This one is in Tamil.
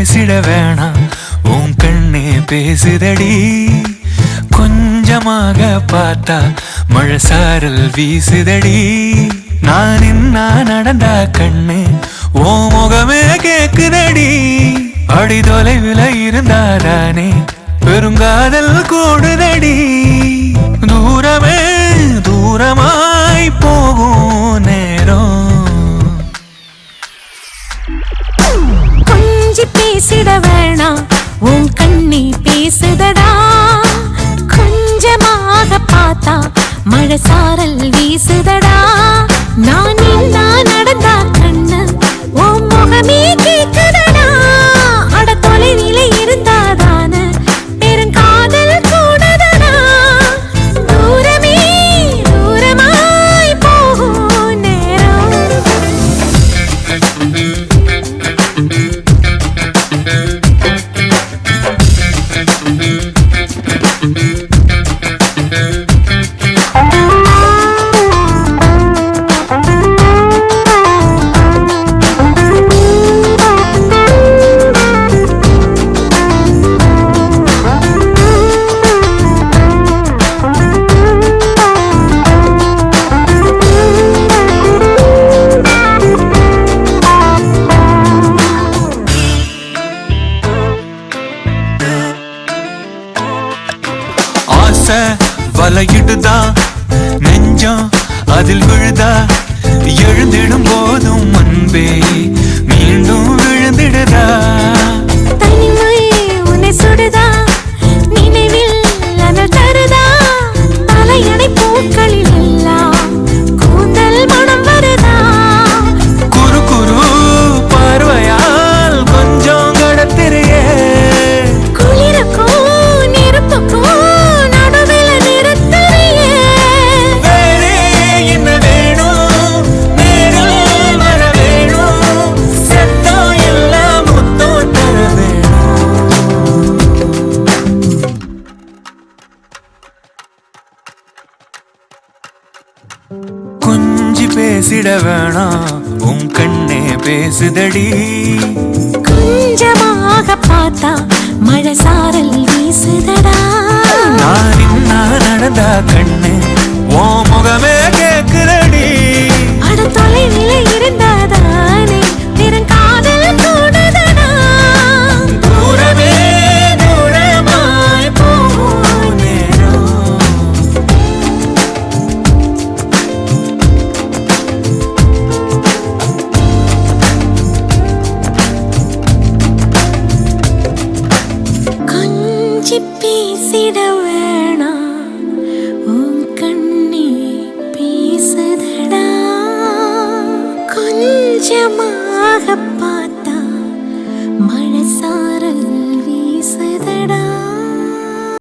பேசிட வேணாம் உன் கண்ணே பேசுதடி கொஞ்சமாக பார்த்தா மழை சாரல் வீசுதடி நான் என்ன நடந்தா கண்ணு ஓ முகமே கேக்குதடி அடி தொலைவில் இருந்தாதானே பெருங்காதல் கூடுதடி தூரமே தூரமாய் போகும் நேரம் கொஞ்சி பேசிட வேணாம் உன் கண்ணி பேசுதடா கொஞ்சமாக பார்த்தா மழை சாரல் வீசுதடா நான் என்ன நடந்தா கண்ணு உன் முகமே கேக்குதடா அட தொலைவில இருந்தாதான பெருங்காதல் கூடுதடா தூரமே தூரமாய் போகும் நேரம் வலையிடுதா நெஞ்சம் அதில் விழுதா எழுந்திடும் போதும் அன்பே மீண்டும் விழுந்திடுதா தனிமை உன்னை சுடுதா நினைவில் அனல் தருதா தலையணை பூக்களில் எல்லாம் கூந்தல் மனம் வருதா குறு குறு பார்வையால் கொஞ்சம் கடத்திரையே குளிருக்கும் நெருப்புக்கும் கொஞ்சி பேசிட வேணாம் உன் கண்ணே பேசுதடி கொஞ்சமாக பார்த்தா மழை சாரல் வீசுதடா நான் என்ன நடந்தா கண்ணு ஓ முகமே கேக்குதடி அட தொலைவில இருந்தாதானே பெருங்காதல் கூடுதடா தூரமே தூரமாய் போகும் நேரம் கொஞ்சி பேசிட வேணாம் உன் கண்ணி பேசுதடா கொஞ்சமாக